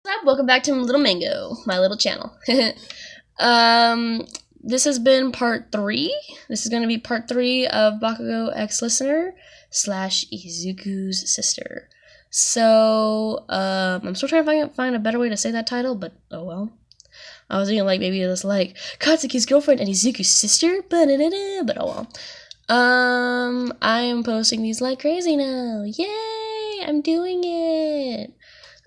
What's up? Welcome back to Little Mango, my little channel. This has been part 3. This is going to be part 3 of Bakugo X Listener / IZUKU'S Sister. So, I'm still trying to find a better way to say that title, but oh well. I was thinking maybe it was Katsuki's girlfriend and Izuku's sister, but oh well. I am posting these like crazy now. Yay! I'm doing it!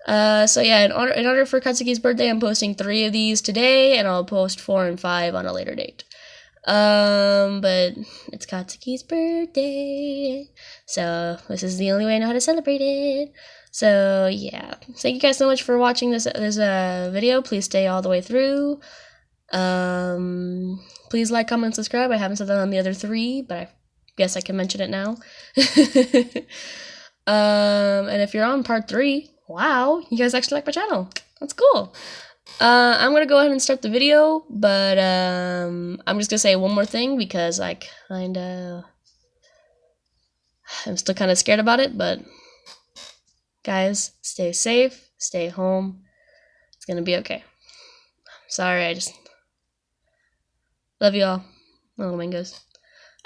So yeah, in order for Katsuki's birthday, I'm posting 3 of these today, and I'll post 4 and 5 on a later date. But it's Katsuki's birthday, so this is the only way I know how to celebrate it. So yeah, thank you guys so much for watching this video. Please stay all the way through. Please like, comment, subscribe. I haven't said that on the other 3, but I guess I can mention it now. And if you're on part 3, wow, you guys actually like my channel. That's cool. I'm gonna go ahead and start the video, but I'm just gonna say one more thing because I'm still kind of scared about it, but guys, stay safe, stay home. It's gonna be okay. Sorry, I just love you all, little mangoes.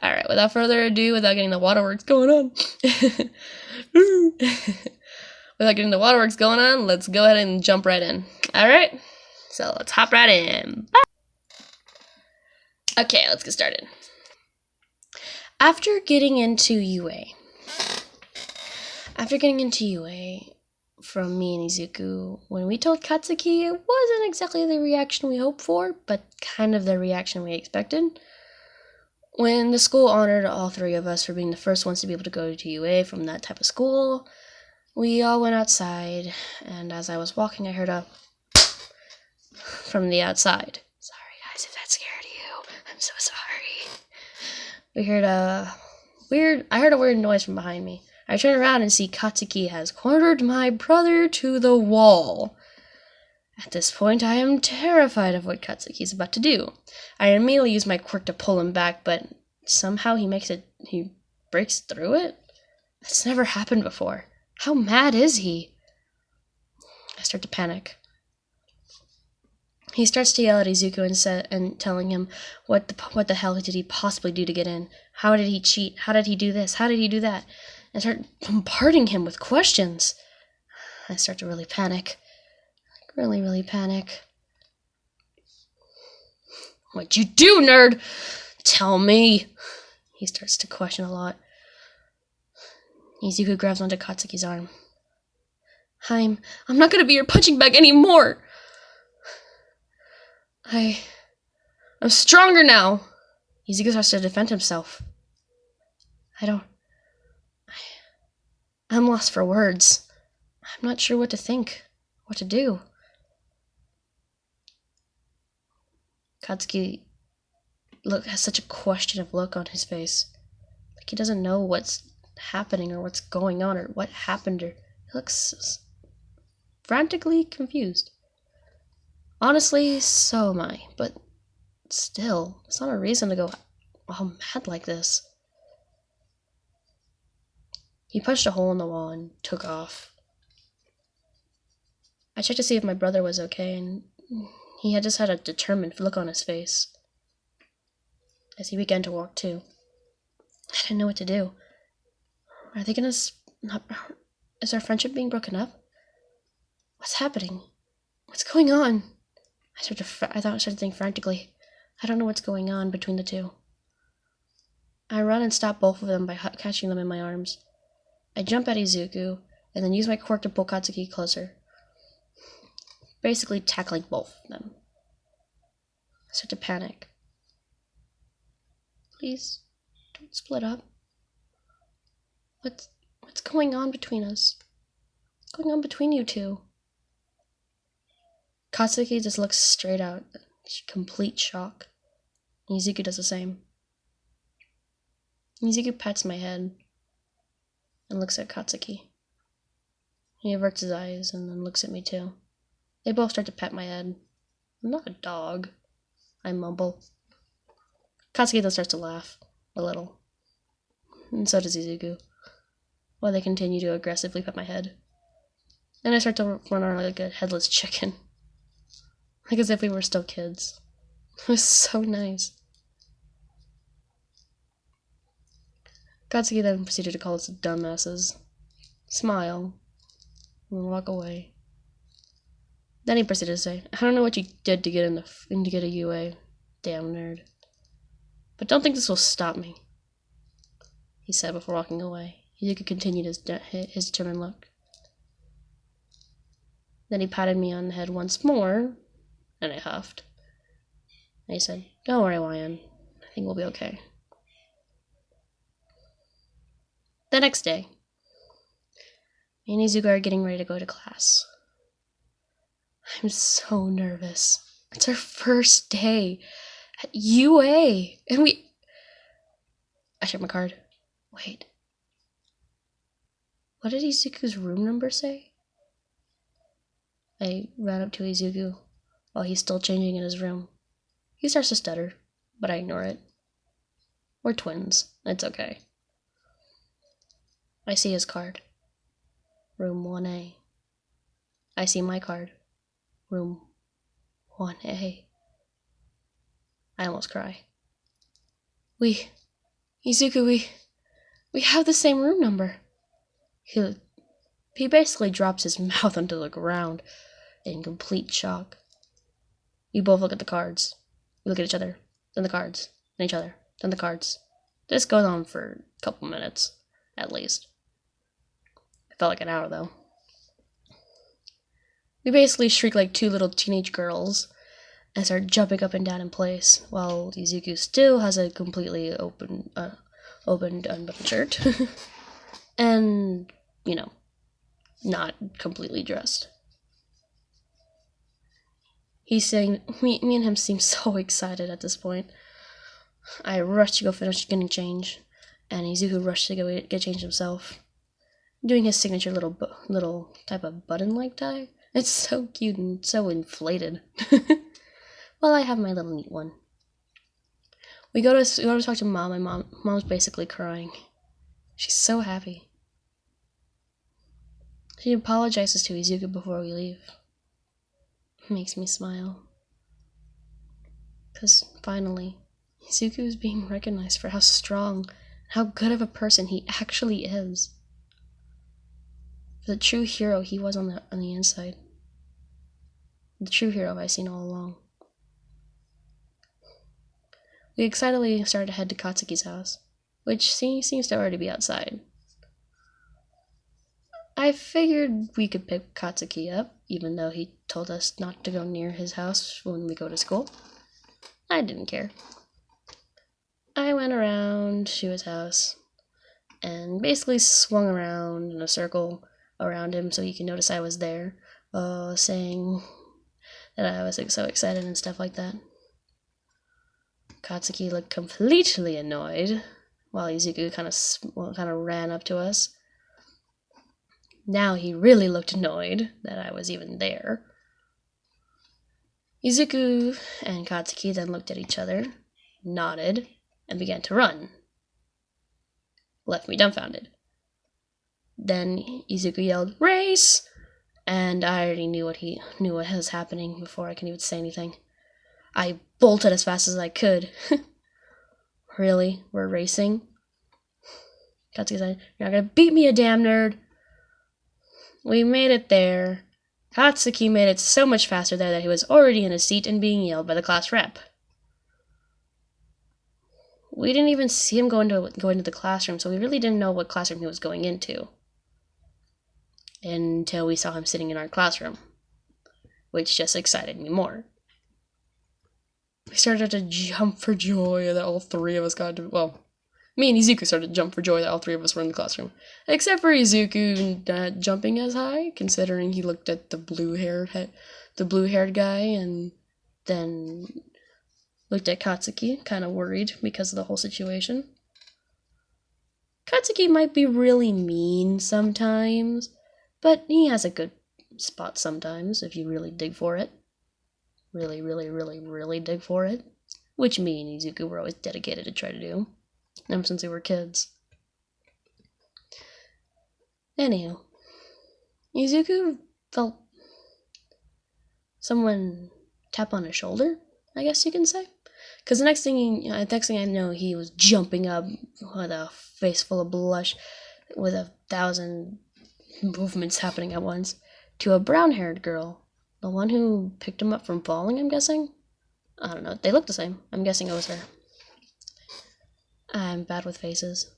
Alright, without further ado, without getting the waterworks going on. Without getting the waterworks going on, let's go ahead and jump right in. Alright, so let's hop right in. Bye. Okay, let's get started. After getting into UA from me and Izuku, when we told Katsuki, it wasn't exactly the reaction we hoped for, but kind of the reaction we expected. When the school honored all 3 of us for being the first ones to be able to go to UA from that type of school, we all went outside, and as I was walking, I heard a from the outside. Sorry guys if that scared you. I'm so sorry. I heard a weird noise from behind me. I turn around and see Katsuki has cornered my brother to the wall. At this point, I am terrified of what Katsuki's about to do. I immediately use my quirk to pull him back, but somehow he breaks through it? That's never happened before. How mad is he? I start to panic. He starts to yell at Izuku and telling him what the hell did he possibly do to get in? How did he cheat? How did he do this? How did he do that? And start bombarding him with questions. I start to really panic. Really panic. What'd you do, nerd? Tell me. He starts to question a lot. Izuku grabs onto Katsuki's arm. I'm not gonna be your punching bag anymore. I'm stronger now. Izuku starts to defend himself. I'm lost for words. I'm not sure what to think, what to do. Katsuki has such a questioning look on his face. Like he doesn't know what's happening or what's going on or what happened, or he looks frantically confused. Honestly, so am I, but still, it's not a reason to go all mad like this. He punched a hole in the wall and took off. I checked to see if my brother was okay, and he had just had a determined look on his face as he began to walk too. I didn't know what to do. Are they gonna is our friendship being broken up? What's happening? What's going on? I started to think frantically. I don't know what's going on between the 2. I run and stop both of them by catching them in my arms. I jump at Izuku and then use my quirk to pull Katsuki closer, basically tackling both of them. I start to panic. Please, don't split up. What's going on between us? What's going on between you 2? Katsuki just looks straight out, complete shock. Izuku does the same. Izuku pats my head and looks at Katsuki. He averts his eyes and then looks at me too. They both start to pat my head. I'm not a dog, I mumble. Katsuki then starts to laugh, a little. And so does Izuku, while they continue to aggressively pet my head. And I start to run around like a headless chicken. Like as if we were still kids. It was so nice. Katsuki then proceeded to call us dumbasses, smile, and walk away. Then he proceeded to say, "I don't know what you did to get to get a UA, damn nerd. But don't think this will stop me," he said before walking away. Izuku continued his determined look. Then he patted me on the head once more, and I huffed. And he said, "Don't worry, YN. I think we'll be okay." The next day, me and Izuku are getting ready to go to class. I'm so nervous. It's our first day at UA, and I checked my card. Wait. What did Izuku's room number say? I ran up to Izuku while he's still changing in his room. He starts to stutter, but I ignore it. We're twins. It's okay. I see his card. Room 1A. I see my card. Room 1A. I almost cry. Izuku, we have the same room number. He basically drops his mouth onto the ground in complete shock. We both look at the cards. We look at each other, then the cards, then each other, then the cards. This goes on for a couple minutes, at least. It felt like an hour, though. We basically shriek like two little teenage girls and start jumping up and down in place, while Izuku still has a completely opened, unbuttoned shirt. And, not completely dressed. He's saying, me and him seem so excited at this point. I rush to go finish getting change, and Izuku rushed to go get changed himself, doing his signature little type of button-like tie. It's so cute and so inflated. Well, I have my little neat one. We go to talk to Mom, and Mom's basically crying. She's so happy. She apologizes to Izuku before we leave. It makes me smile. Because finally, Izuku is being recognized for how strong and how good of a person he actually is. The true hero he was on the inside. The true hero I've seen all along. We excitedly started to head to Katsuki's house, which seems to already be outside. I figured we could pick Katsuki up, even though he told us not to go near his house when we go to school. I didn't care. I went around to his house and basically swung around in a circle around him so he could notice I was there, saying that I was so excited and stuff like that. Katsuki looked completely annoyed, while Izuku kind of ran up to us. Now he really looked annoyed that I was even there. Izuku and Katsuki then looked at each other, nodded, and began to run. Left me dumbfounded. Then Izuku yelled, "Race!" And I already knew what was happening before I could even say anything. I bolted as fast as I could. Really? We're racing? Katsuki said, "You're not gonna beat me, you damn nerd." We made it there. Katsuki made it so much faster there that he was already in his seat and being yelled by the class rep. We didn't even see him go into the classroom, so we really didn't know what classroom he was going into. Until we saw him sitting in our classroom, which just excited me more. We started to jump for joy that all three of us got to, me and Izuku started to jump for joy that all three of us were in the classroom. Except for Izuku not jumping as high, considering he looked at the blue-haired guy and then looked at Katsuki, kind of worried because of the whole situation. Katsuki might be really mean sometimes, but he has a good spot sometimes if you really dig for it. Really, really, really, really dig for it. Which me and Izuku were always dedicated to try to do. Ever since we were kids. Anyhow, Izuku felt someone tap on his shoulder, I guess you can say. Because the next thing I know, he was jumping up with a face full of blush, with 1,000 movements happening at once, to a brown-haired girl. The one who picked him up from falling, I'm guessing? I don't know. They look the same. I'm guessing it was her. I'm bad with faces.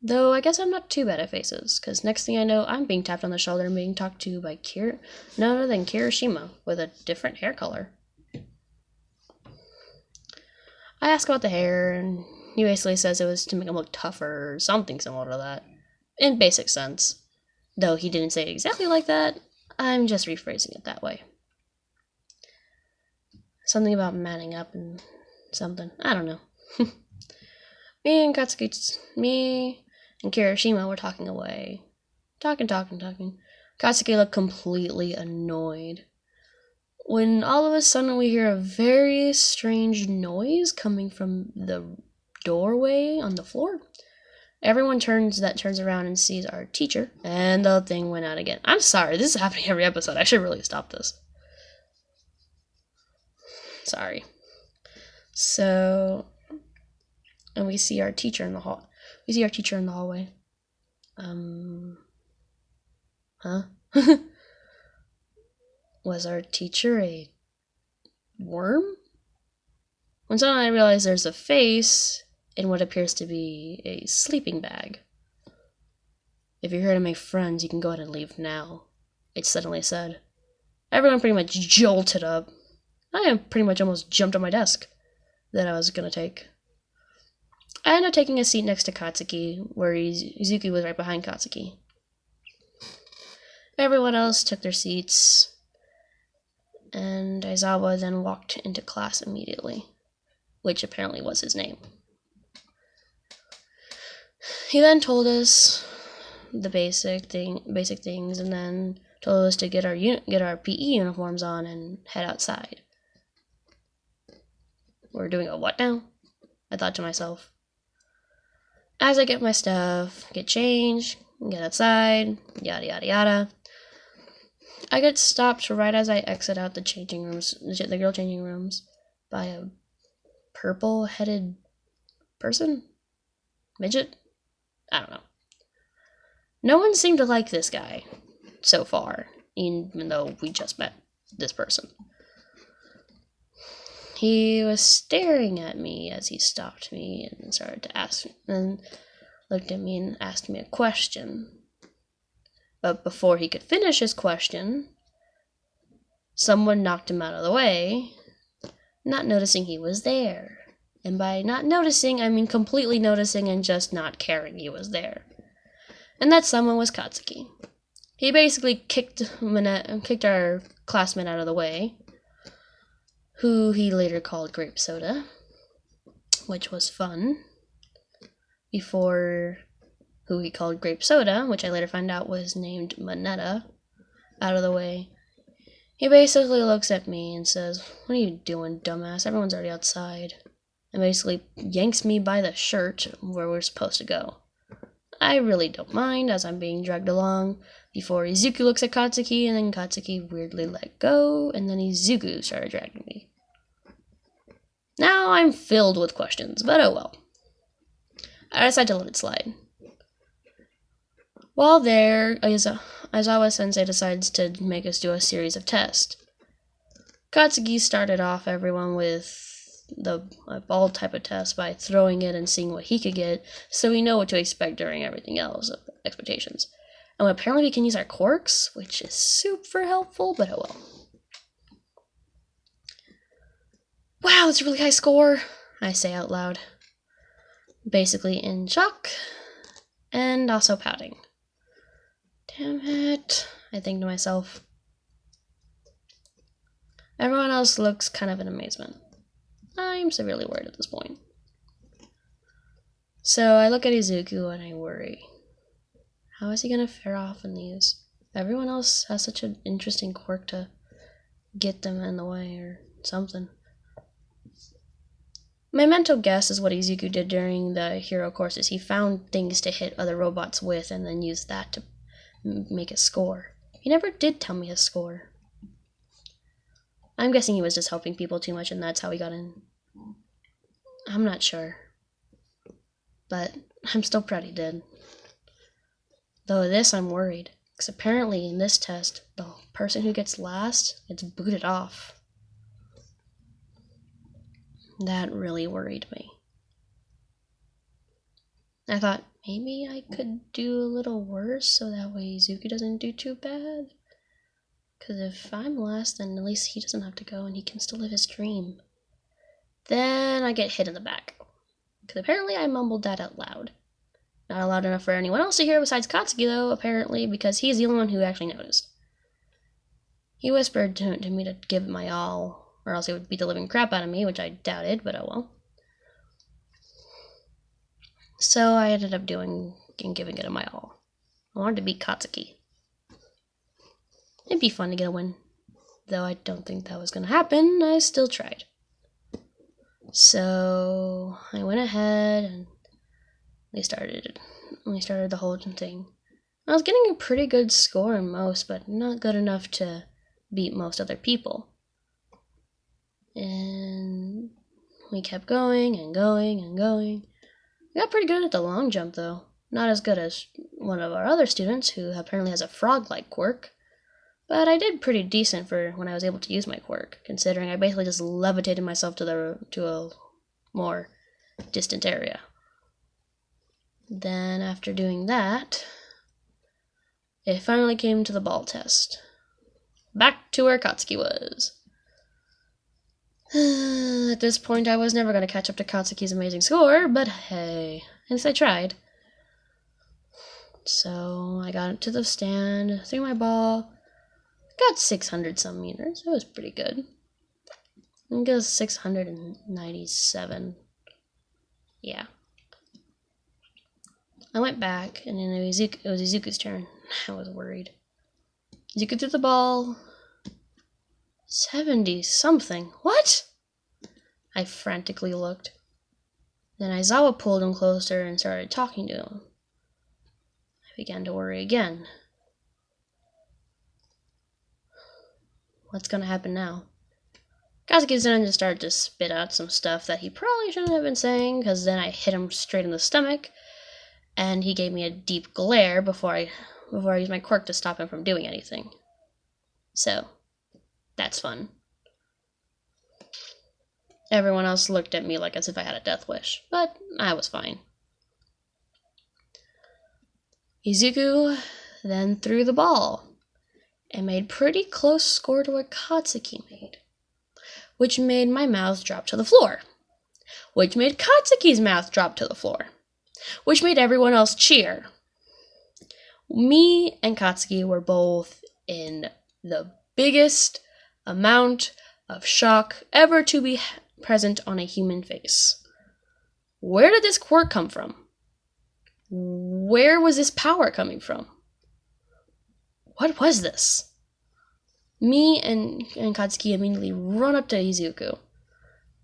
Though I guess I'm not too bad at faces, because next thing I know, I'm being tapped on the shoulder and being talked to by none other than Kirishima, with a different hair color. I ask about the hair, and he basically says it was to make him look tougher, or something similar to that. In basic sense. Though he didn't say it exactly like that, I'm just rephrasing it that way. Something about manning up and something. I don't know. Me and Kirishima were talking away. Talking. Katsuki looked completely annoyed. When all of a sudden we hear a very strange noise coming from the doorway on the floor. Everyone turns around and sees our teacher, and the thing went out again. I'm sorry, this is happening every episode. I should really stop this. Sorry. So, and we see our teacher in the hall. We see our teacher in the hallway. Was our teacher a worm? When suddenly I realize there's a face in what appears to be a sleeping bag. If you're here to make friends, you can go ahead and leave now, it suddenly said. Everyone pretty much jolted up. I pretty much almost jumped on my desk that I was gonna take. I ended up taking a seat next to Katsuki, where Izuku was right behind Katsuki. Everyone else took their seats, and Aizawa then walked into class immediately, which apparently was his name. He then told us the basic things, and then told us to get our PE uniforms on and head outside. We're doing a what now? I thought to myself. As I get my stuff, get changed, get outside, yada yada yada. I get stopped right as I exit out the changing rooms, the girl changing rooms, by a purple-headed person? Midget? I don't know. No one seemed to like this guy so far, even though we just met this person. He was staring at me as he stopped me and started to ask, and looked at me and asked me a question. But before he could finish his question, someone knocked him out of the way, not noticing he was there. And by not noticing, I mean completely noticing and just not caring he was there. And that someone was Katsuki. He basically kicked our classmate out of the way, who he later called Grape Soda, which was fun. Before who he called Grape Soda, which I later found out was named Manetta, out of the way. He basically looks at me and says, "What are you doing, dumbass? Everyone's already outside." And basically yanks me by the shirt where we're supposed to go. I really don't mind, as I'm being dragged along, before Izuku looks at Katsuki, and then Katsuki weirdly let go, and then Izuku started dragging me. Now I'm filled with questions, but oh well. I decide to let it slide. While there, Aizawa-sensei decides to make us do a series of tests. Katsuki started off everyone with the ball type of test by throwing it and seeing what he could get, so we know what to expect during everything else, expectations. And apparently we can use our quirks, which is super helpful, but oh well. Wow, that's a really high score, I say out loud. Basically in shock, and also pouting. Damn it, I think to myself. Everyone else looks kind of in amazement. I'm severely worried at this point. So I look at Izuku and I worry. How is he gonna fare off in these? Everyone else has such an interesting quirk to get them in the way or something. My mental guess is what Izuku did during the hero courses. He found things to hit other robots with and then used that to make a score. He never did tell me his score. I'm guessing he was just helping people too much and that's how he got in. I'm not sure. But I'm still proud he did. Though this I'm worried. Because apparently in this test, the person who gets last gets booted off. That really worried me. I thought maybe I could do a little worse so that way Izuku doesn't do too bad. Because if I'm last, then at least he doesn't have to go and he can still live his dream. Then I get hit in the back. Because apparently I mumbled that out loud. Not loud enough for anyone else to hear besides Katsuki though, apparently, because he's the only one who actually noticed. He whispered to me to give it my all, or else he would beat the living crap out of me, which I doubted, but oh well. So I ended up giving it my all. I wanted to beat Katsuki. It'd be fun to get a win. Though I don't think that was going to happen, I still tried. So I went ahead and we started the whole thing. I was getting a pretty good score in most, but not good enough to beat most other people. And we kept going and going and going. I got pretty good at the long jump though. Not as good as one of our other students who apparently has a frog-like quirk. But I did pretty decent for when I was able to use my quirk, considering I basically just levitated myself to a more distant area. Then after doing that, it finally came to the ball test. Back to where Katsuki was. At this point, I was never going to catch up to Katsuki's amazing score, but hey, at least I tried. So I got to the stand, threw my ball, got 600 some meters. It was pretty good. I think it was 697. Yeah. I went back, and then it was Izuku's turn. I was worried. Izuku threw the ball. 70-something. What? I frantically looked. Then Aizawa pulled him closer and started talking to him. I began to worry again. What's gonna happen now? Katsuki's then just started to spit out some stuff that he probably shouldn't have been saying, because then I hit him straight in the stomach, and he gave me a deep glare before I used my quirk to stop him from doing anything. So, that's fun. Everyone else looked at me like as if I had a death wish, but I was fine. Izuku then threw the ball and made pretty close score to what Katsuki made, which made my mouth drop to the floor, which made Katsuki's mouth drop to the floor, which made everyone else cheer. Me and Katsuki were both in the biggest amount of shock ever to be present on a human face. Where did this quirk come from? Where was this power coming from? What was this? Me and Katsuki immediately run up to Izuku.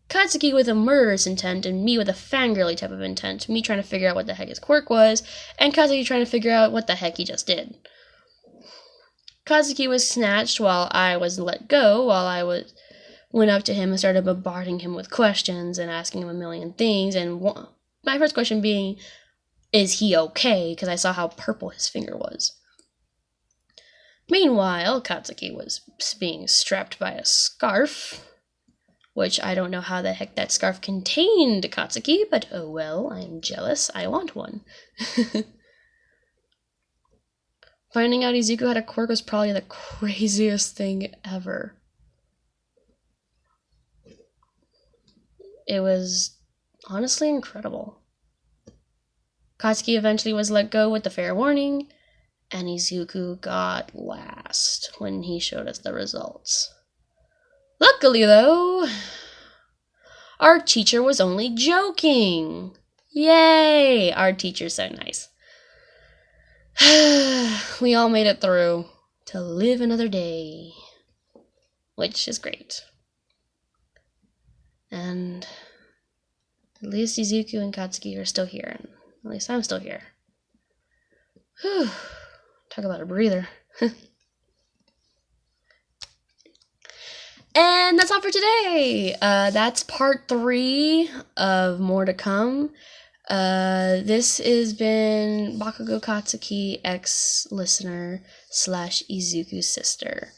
Katsuki with a murderous intent, and me with a fangirly type of intent. Me trying to figure out what the heck his quirk was, and Katsuki trying to figure out what the heck he just did. Katsuki was snatched while I was let go, went up to him and started bombarding him with questions and asking him a million things, and my first question being, is he okay? Because I saw how purple his finger was. Meanwhile, Katsuki was being strapped by a scarf, which I don't know how the heck that scarf contained Katsuki, but oh well, I'm jealous. I want one. Finding out Izuku had a quirk was probably the craziest thing ever. It was honestly incredible. Katsuki eventually was let go with the fair warning, and Izuku got last when he showed us the results. Luckily, though, our teacher was only joking. Yay! Our teacher's so nice. We all made it through to live another day, which is great. And at least Izuku and Katsuki are still here, and at least I'm still here. Whew. Talk about a breather. And that's all for today. That's part 3 of more to come. This has been Bakugo Katsuki X listener / Izuku's sister.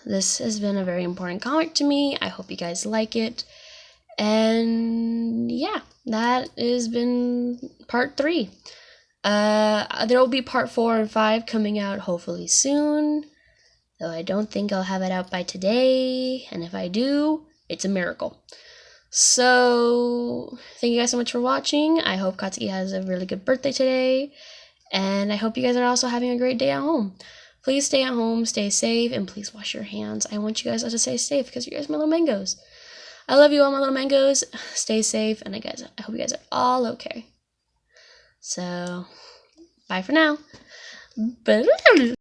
This has been a very important comic to me. I hope you guys like it. And yeah, that has been part 3. There will be part 4 and 5 coming out hopefully soon. Though I don't think I'll have it out by today. And if I do, it's a miracle. So, thank you guys so much for watching. I hope Katsuki has a really good birthday today. And I hope you guys are also having a great day at home. Please stay at home, stay safe, and please wash your hands. I want you guys all to stay safe because you guys are my little mangoes. I love you all, my little mangoes. Stay safe, and I hope you guys are all okay. So, bye for now.